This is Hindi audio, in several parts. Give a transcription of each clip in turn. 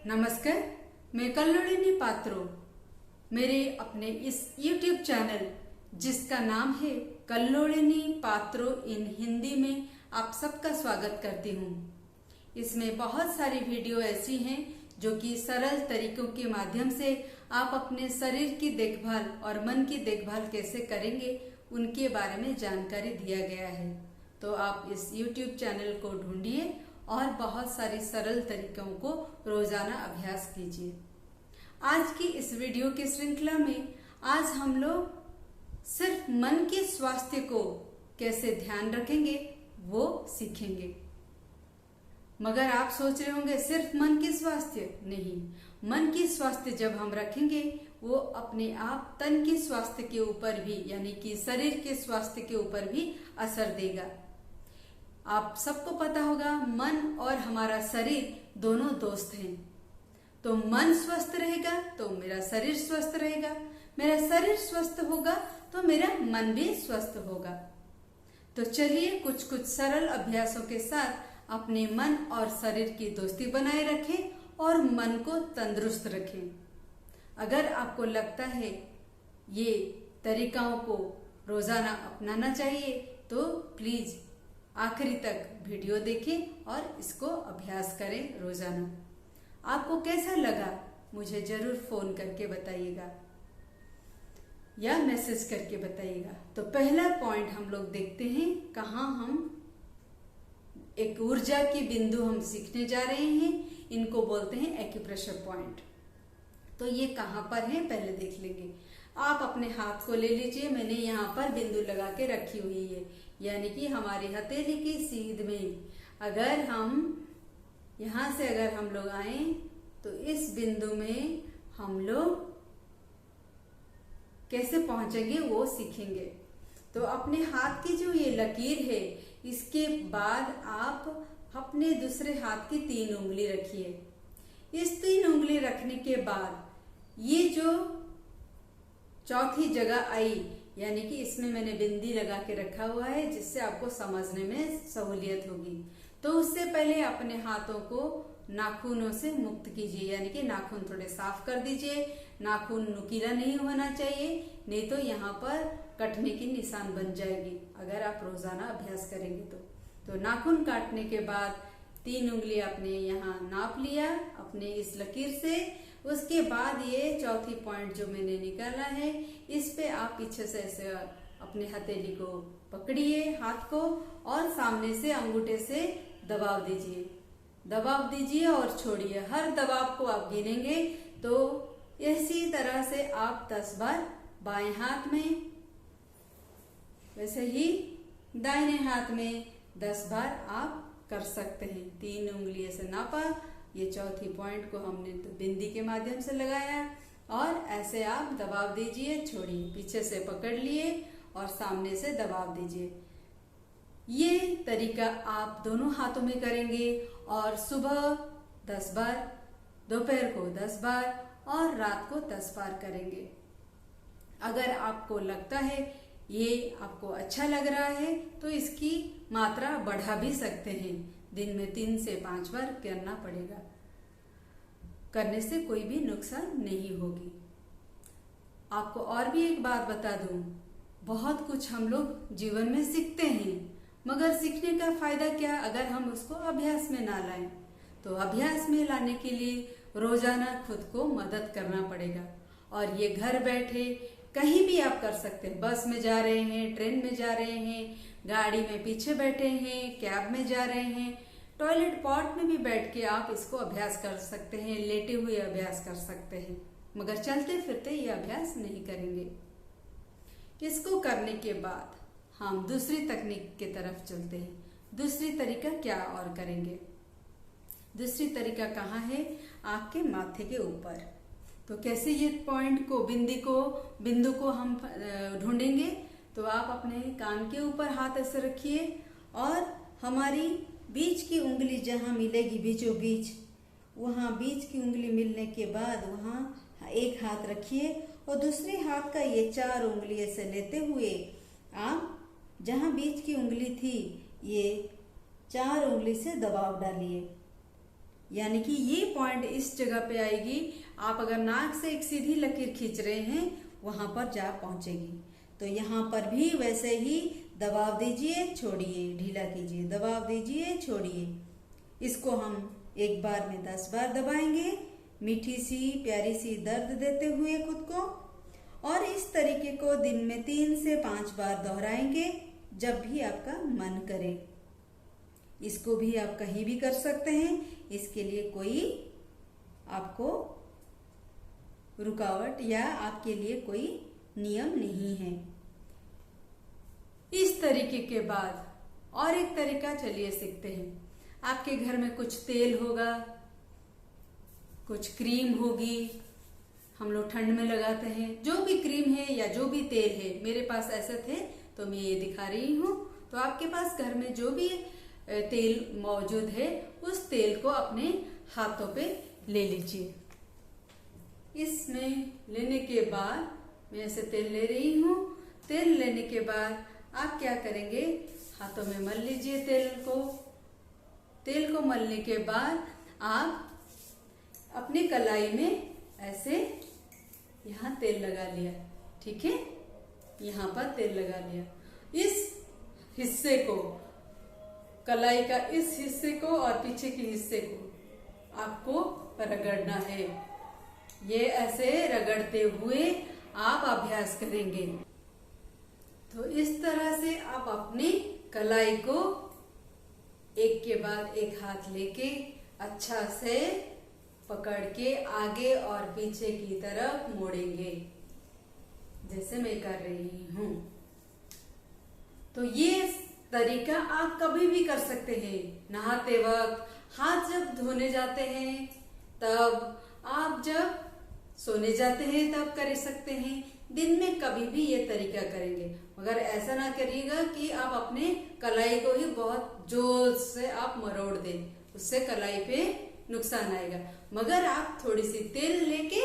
नमस्कार, मैं कल्लोलिनी पात्रो। मेरे अपने इस YouTube चैनल जिसका नाम है कल्लोलिनी पात्रो इन हिंदी में आप सबका स्वागत करती हूँ। इसमें बहुत सारी वीडियो ऐसी हैं जो कि सरल तरीकों के माध्यम से आप अपने शरीर की देखभाल और मन की देखभाल कैसे करेंगे उनके बारे में जानकारी दिया गया है। तो आप इस YouTube चैनल को ढूंढिए और बहुत सारी सरल तरीकों को रोजाना अभ्यास कीजिए। आज की इस वीडियो की श्रृंखला में आज हम लोग सिर्फ मन के स्वास्थ्य को कैसे ध्यान रखेंगे वो सीखेंगे। मगर आप सोच रहे होंगे सिर्फ मन की स्वास्थ्य नहीं, मन की स्वास्थ्य जब हम रखेंगे वो अपने आप तन के स्वास्थ्य के ऊपर भी यानी कि शरीर के स्वास्थ्य के ऊपर भी असर देगा। आप सबको पता होगा मन और हमारा शरीर दोनों दोस्त हैं। तो मन स्वस्थ रहेगा तो मेरा शरीर स्वस्थ रहेगा, मेरा शरीर स्वस्थ होगा तो मेरा मन भी स्वस्थ होगा। तो चलिए कुछ सरल अभ्यासों के साथ अपने मन और शरीर की दोस्ती बनाए रखें और मन को तंदुरुस्त रखें। अगर आपको लगता है ये तरीकाओं को रोजाना अपनाना चाहिए तो प्लीज आखिरी तक वीडियो देखें और इसको अभ्यास करें रोजाना। आपको कैसा लगा मुझे जरूर फोन करके बताइएगा या मैसेज करके बताइएगा। तो पहला पॉइंट हम लोग देखते हैं कहाँ हम एक ऊर्जा की बिंदु हम सीखने जा रहे हैं। इनको बोलते हैं एक्यूप्रेशर पॉइंट। तो ये कहाँ पर है पहले देख लेंगे। आप अपने हाथ को ले लीजिए। मैंने यहाँ पर बिंदु लगा के रखी हुई है यानी कि हमारी हथेली की सीध में अगर हम यहाँ से अगर हम लोग आए तो इस बिंदु में हम लोग कैसे पहुंचेंगे वो सीखेंगे। तो अपने हाथ की जो ये लकीर है इसके बाद आप अपने दूसरे हाथ की 3 उंगली रखिए। इस 3 उंगली रखने के बाद ये जो चौथी जगह आई यानी कि इसमें मैंने बिंदी लगा के रखा हुआ है जिससे आपको समझने में सहूलियत होगी। तो उससे पहले अपने हाथों को नाखूनों से मुक्त कीजिए यानी कि नाखून थोड़े साफ कर दीजिए। नाखून नुकीला नहीं होना चाहिए, नहीं तो यहाँ पर कटने की निशान बन जाएगी अगर आप रोजाना अभ्यास करेंगे तो नाखून काटने के बाद 3 उंगली आपने यहाँ नाप लिया अपने इस लकीर से। उसके बाद ये चौथी पॉइंट जो मैंने निकाला है इस पे आप पीछे से ऐसे अपने हथेली को पकड़िए हाथ को और सामने से अंगूठे से दबाव दीजिए और छोड़िए। हर दबाव को आप गिनेंगे तो इसी तरह से आप 10 बार बाएं हाथ में, वैसे ही दाहिने हाथ में 10 बार आप कर सकते हैं। 3 उंगली से नापा, ये चौथी पॉइंट को हमने तो बिंदी के माध्यम से लगाया और ऐसे आप दबाव दीजिए, छोड़िए, पीछे से पकड़ लिए और सामने से दबाव दीजिए। ये तरीका आप दोनों हाथों में करेंगे और सुबह 10 बार, दोपहर को 10 बार और रात को 10 बार करेंगे। अगर आपको लगता है ये आपको अच्छा लग रहा है तो इसकी मात्रा बढ़ा भी सकते हैं। दिन में 3 से 5 बार करना पड़ेगा। करने से कोई भी नुकसान नहीं होगी। आपको और भी एक बात बता दूं, बहुत कुछ हम लोग जीवन में सीखते हैं मगर सीखने का फायदा क्या अगर हम उसको अभ्यास में ना लाएं। तो अभ्यास में लाने के लिए रोजाना खुद को मदद करना पड़ेगा और ये घर बैठे कहीं भी आप कर सकते हैं। बस में जा रहे हैं, ट्रेन में जा रहे हैं, गाड़ी में पीछे बैठे हैं, कैब में जा रहे हैं, टॉयलेट पॉट में भी बैठ के आप इसको अभ्यास कर सकते हैं, लेटे हुए अभ्यास कर सकते हैं। मगर चलते फिरते ये अभ्यास नहीं करेंगे। इसको करने के बाद हम दूसरी तकनीक की तरफ चलते हैं। दूसरी तरीका क्या और करेंगे। दूसरी तरीका कहाँ है, आपके माथे के ऊपर। तो कैसे ये पॉइंट को बिंदु को हम ढूंढेंगे। तो आप अपने कान के ऊपर हाथ ऐसे रखिए और हमारी बीच की उंगली जहाँ मिलेगी बीचों बीच, वहाँ बीच की उंगली मिलने के बाद वहाँ एक हाथ रखिए और दूसरे हाथ का ये 4 उंगली ऐसे लेते हुए आप जहाँ बीच की उंगली थी ये 4 उंगली से दबाव डालिए यानी कि ये पॉइंट इस जगह पे आएगी। आप अगर नाक से एक सीधी लकीर खींच रहे हैं वहां पर जा पहुंचेगी। तो यहाँ पर भी वैसे ही दबाव दीजिए, छोड़िए, ढीला कीजिए, दबाव दीजिए, छोड़िए। इसको हम एक बार में 10 बार दबाएंगे, मीठी सी प्यारी सी दर्द देते हुए खुद को। और इस तरीके को दिन में 3 से 5 बार दोहराएंगे जब भी आपका मन करे। इसको भी आप कहीं भी कर सकते हैं, इसके लिए कोई आपको रुकावट या आपके लिए कोई नियम नहीं है। इस तरीके के बाद और एक तरीका चलिए सीखते हैं। आपके घर में कुछ तेल होगा, कुछ क्रीम होगी, हम लोग ठंड में लगाते हैं। जो भी क्रीम है या जो भी तेल है, मेरे पास ऐसे थे तो मैं ये दिखा रही हूँ। तो आपके पास घर में जो भी तेल मौजूद है उस तेल को अपने हाथों पे ले लीजिए। इसमें लेने के बाद मैं ऐसे तेल ले रही हूँ। तेल लेने के बाद आप क्या करेंगे, हाथों में मल लीजिए तेल को। तेल को मलने के बाद आप अपनी कलाई में ऐसे यहाँ तेल लगा लिया, ठीक है, यहाँ पर तेल लगा लिया। इस हिस्से को, कलाई का इस हिस्से को और पीछे के हिस्से को आपको रगड़ना है। ये ऐसे रगड़ते हुए आप अभ्यास करेंगे। तो इस तरह से आप अपनी कलाई को एक के बाद एक हाथ लेके अच्छा से पकड़ के आगे और पीछे की तरफ मोड़ेंगे, जैसे मैं कर रही हूं। तो ये तरीका आप कभी भी कर सकते हैं। नहाते वक्त, हाथ जब धोने जाते हैं तब, आप जब सोने जाते हैं तब कर सकते हैं। दिन में कभी भी ये तरीका करेंगे, मगर ऐसा ना करिएगा कि आप अपने कलाई को ही बहुत जोर से आप मरोड़ दें, उससे कलाई पे नुकसान आएगा। मगर आप थोड़ी सी तेल लेके,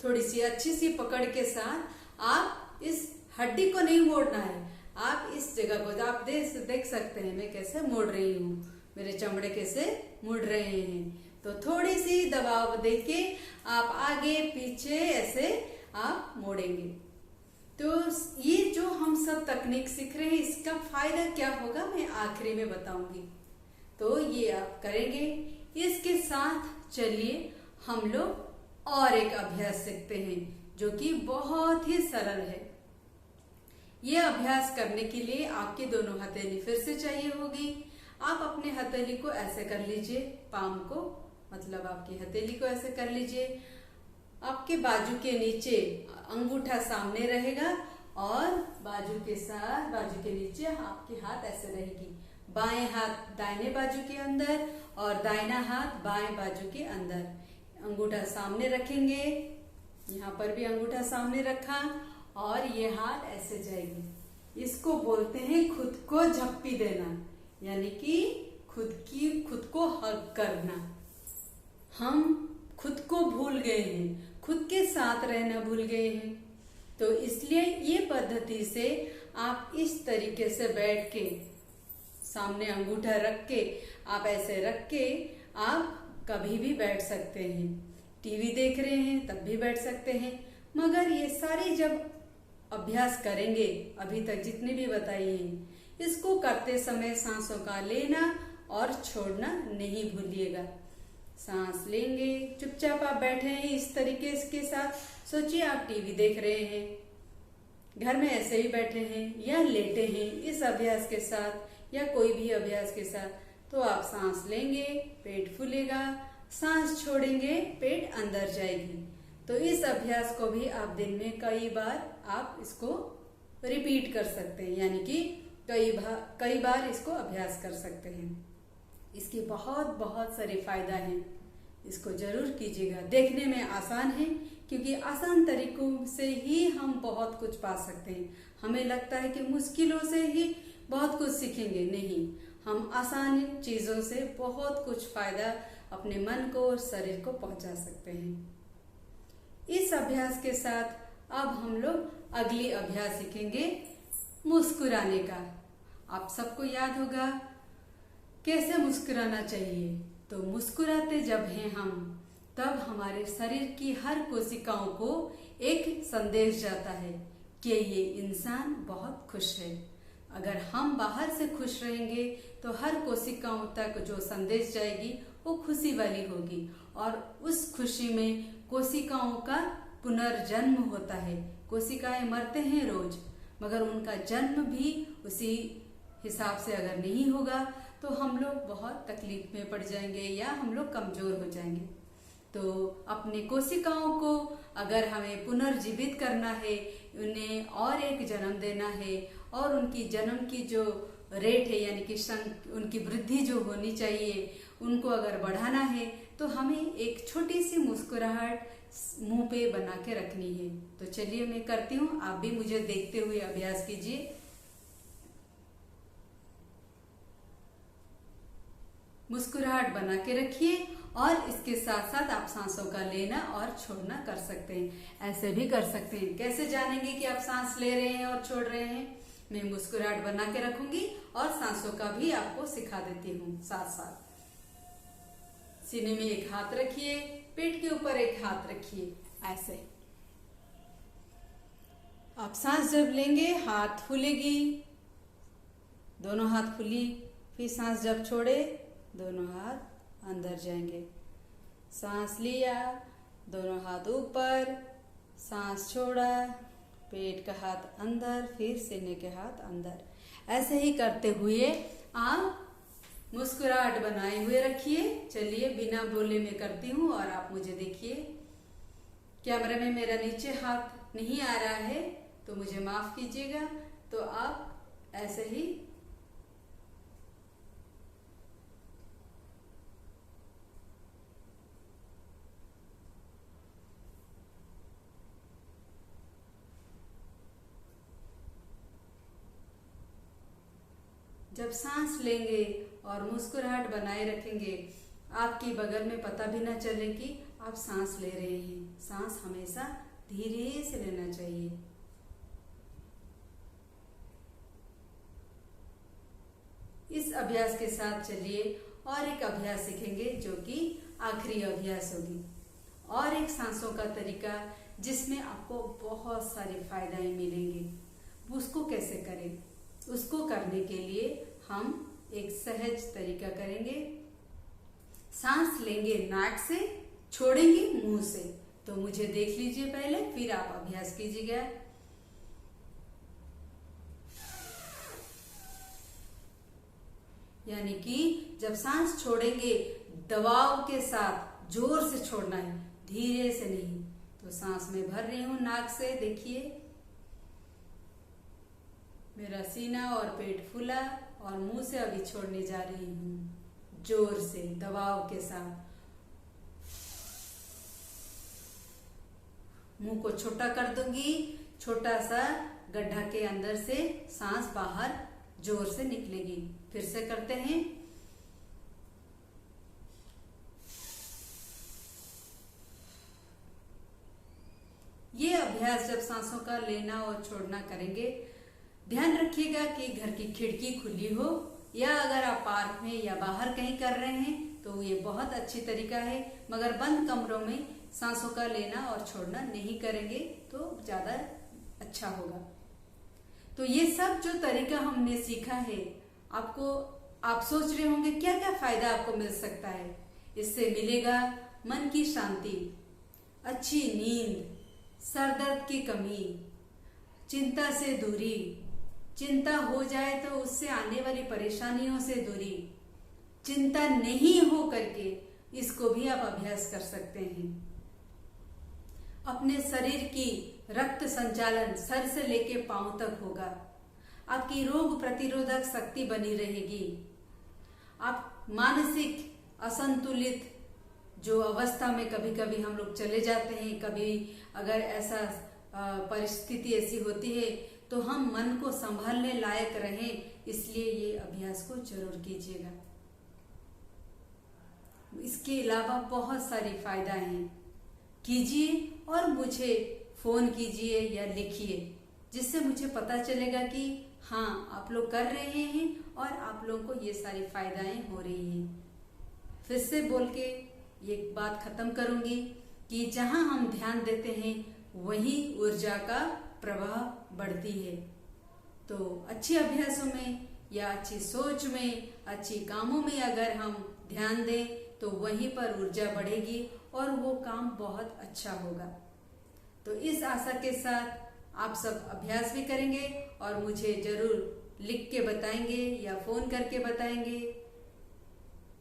थोड़ी सी अच्छी सी पकड़ के साथ आप इस हड्डी को नहीं मोड़ना है। आप इस जगह को आप देख सकते हैं मैं कैसे मोड़ रही हूँ, मेरे चमड़े कैसे मुड़ रहे हैं। तो थोड़ी सी दबाव देके आप आगे पीछे ऐसे आप मोड़ेंगे। तो ये जो हम सब तकनीक सीख रहे हैं, इसका फायदा क्या होगा मैं आखिरी में बताऊंगी। तो ये आप करेंगे। इसके साथ चलिए हम लोग और एक अभ्यास सीखते हैं जो कि बहुत ही सरल है। ये अभ्यास करने के लिए आपकी दोनों हथेली फिर से चाहिए होगी। आप अपने हथेली को ऐसे कर लीजिए, पाम को, मतलब आपकी हथेली को ऐसे कर लीजिए। आपके बाजू के नीचे अंगूठा सामने रहेगा और बाजू के साथ, बाजू के नीचे आपके हाथ ऐसे रहेगी। बाएं हाथ दाहिने बाजू के अंदर और दाहिना हाथ बाएं बाजू के अंदर। अंगूठा सामने रखेंगे, यहाँ पर भी अंगूठा सामने रखा और ये हाथ ऐसे जाएगी। इसको बोलते हैं खुद को झप्पी देना, यानी कि खुद को हग करना। हम खुद को भूल गए हैं, खुद के साथ रहना भूल गए हैं। तो इसलिए ये पद्धति से आप इस तरीके से बैठ के, सामने अंगूठा रख के, आप ऐसे रख के आप कभी भी बैठ सकते हैं। टीवी देख रहे हैं तब भी बैठ सकते हैं। मगर ये सारी जब अभ्यास करेंगे, अभी तक जितने भी बताई हैं, इसको करते समय सांसों का लेना और छोड़ना नहीं भूलिएगा। सांस लेंगे, चुपचाप आप बैठे हैं इस तरीके के साथ। सोचिए आप टीवी देख रहे हैं, घर में ऐसे ही बैठे हैं या लेटे हैं इस अभ्यास के साथ या कोई भी अभ्यास के साथ। तो आप सांस लेंगे, पेट फूलेगा, सांस छोड़ेंगे, पेट अंदर जाएगी। तो इस अभ्यास को भी आप दिन में कई बार आप इसको रिपीट कर सकते हैं, यानी कि कई बार इसको अभ्यास कर सकते हैं। इसके बहुत बहुत सारे फायदा हैं, इसको जरूर कीजिएगा। देखने में आसान है क्योंकि आसान तरीकों से ही हम बहुत कुछ पा सकते हैं। हमें लगता है कि मुश्किलों से ही बहुत कुछ सीखेंगे, नहीं, हम आसान चीजों से बहुत कुछ फायदा अपने मन को और शरीर को पहुंचा सकते हैं। इस अभ्यास के साथ अब हम लोग अगली अभ्यास सीखेंगे मुस्कुराने का। आप सबको याद होगा कैसे मुस्कुराना चाहिए। तो मुस्कुराते जब हैं हम, तब हमारे शरीर की हर कोशिकाओं को एक संदेश जाता है कि ये इंसान बहुत खुश है। अगर हम बाहर से खुश रहेंगे तो हर कोशिकाओं तक जो संदेश जाएगी वो खुशी वाली होगी, और उस खुशी में कोशिकाओं का पुनर्जन्म होता है। कोशिकाएं मरते हैं रोज, मगर उनका जन्म भी उसी हिसाब से अगर नहीं होगा तो हम लोग बहुत तकलीफ में पड़ जाएंगे या हम लोग कमजोर हो जाएंगे। तो अपने कोशिकाओं को अगर हमें पुनर्जीवित करना है, उन्हें और एक जन्म देना है, और उनकी जन्म की जो रेट है यानी कि उनकी वृद्धि जो होनी चाहिए उनको अगर बढ़ाना है, तो हमें एक छोटी सी मुस्कुराहट मुंह पे बना के रखनी है। तो चलिए मैं करती हूँ, आप भी मुझे देखते हुए अभ्यास कीजिए। मुस्कुराहट बना के रखिए, और इसके साथ साथ आप सांसों का लेना और छोड़ना कर सकते हैं। ऐसे भी कर सकते हैं। कैसे जानेंगे कि आप सांस ले रहे हैं और छोड़ रहे हैं? मैं मुस्कुराहट बना के रखूंगी और सांसों का भी आपको सिखा देती हूँ साथ साथ। सीने में एक हाथ रखिए, पेट के ऊपर एक हाथ रखिए, ऐसे। आप सांस जब लेंगे हाथ फूलेगी, दोनों हाथ फूली। फिर सांस जब छोड़े दोनों हाथ अंदर जाएंगे। सांस लिया, दोनों हाथ ऊपर, सांस छोड़ा, पेट का हाथ अंदर, फिर सीने के हाथ अंदर। ऐसे ही करते हुए आप मुस्कुराहट बनाए हुए रखिए। चलिए बिना बोले मैं करती हूँ और आप मुझे देखिए। कैमरे में मेरा नीचे हाथ नहीं आ रहा है तो मुझे माफ कीजिएगा। तो आप ऐसे ही जब सांस लेंगे और मुस्कुराहट बनाए रखेंगे, आपकी बगल में पता भी ना चले कि आप सांस ले रहे हैं। सांस हमेशा धीरे से लेना चाहिए। इस अभ्यास के साथ चलिए और एक अभ्यास सीखेंगे जो कि आखिरी अभ्यास होगी, और एक सांसों का तरीका जिसमें आपको बहुत सारे फायदे मिलेंगे। उसको कैसे करें? उसको करने के लिए हम एक सहज तरीका करेंगे। सांस लेंगे नाक से, छोड़ेंगे मुंह से। तो मुझे देख लीजिए पहले, फिर आप अभ्यास कीजिएगा। यानी कि जब सांस छोड़ेंगे दबाव के साथ जोर से छोड़ना है, धीरे से नहीं। तो सांस में भर रही हूं नाक से, देखिए मेरा सीना और पेट फूला, और मुंह से अभी छोड़ने जा रही हूं जोर से, दबाव के साथ। मुंह को छोटा कर दूंगी, छोटा सा गड्ढा के अंदर से सांस बाहर जोर से निकलेगी। फिर से करते हैं। ये अभ्यास जब सांसों का लेना और छोड़ना करेंगे, ध्यान रखिएगा कि घर की खिड़की खुली हो, या अगर आप पार्क में या बाहर कहीं कर रहे हैं तो ये बहुत अच्छी तरीका है। मगर बंद कमरों में सांसों का लेना और छोड़ना नहीं करेंगे तो ज्यादा अच्छा होगा। तो ये सब जो तरीका हमने सीखा है, आपको आप सोच रहे होंगे क्या क्या फायदा आपको मिल सकता है। इससे मिलेगा मन की शांति, अच्छी नींद, सर दर्द की कमी, चिंता से दूरी, चिंता हो जाए तो उससे आने वाली परेशानियों से दूरी, चिंता नहीं हो करके इसको भी आप अभ्यास कर सकते हैं। अपने शरीर की रक्त संचालन सर से लेके पांव तक होगा। आपकी रोग प्रतिरोधक शक्ति बनी रहेगी। आप मानसिक असंतुलित जो अवस्था में कभी कभी हम लोग चले जाते हैं, कभी अगर ऐसा परिस्थिति ऐसी होती है तो हम मन को संभालने लायक रहें, इसलिए ये अभ्यास को जरूर कीजिएगा। इसके अलावा बहुत सारी फायदा हैं, कीजिए और मुझे फोन कीजिए या लिखिए, जिससे मुझे पता चलेगा कि हाँ आप लोग कर रहे हैं और आप लोगों को ये सारी फायदाएं हो रही हैं। फिर से बोल के ये बात खत्म करूंगी कि जहां हम ध्यान देते हैं वहीं ऊर्जा का प्रवाह बढ़ती है। तो अच्छे अभ्यासों में या अच्छी सोच में, अच्छी कामों में अगर हम ध्यान दें तो वहीं पर ऊर्जा बढ़ेगी और वो काम बहुत अच्छा होगा। तो इस आशा के साथ आप सब अभ्यास भी करेंगे और मुझे जरूर लिख के बताएंगे या फोन करके बताएंगे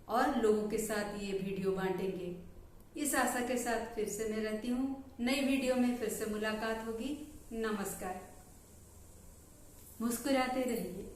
और लोगों के साथ ये वीडियो बांटेंगे। इस आशा के साथ फिर से मैं रहती हूँ। नई वीडियो में फिर से मुलाकात होगी। नमस्कार। मुस्कुराते रहिए।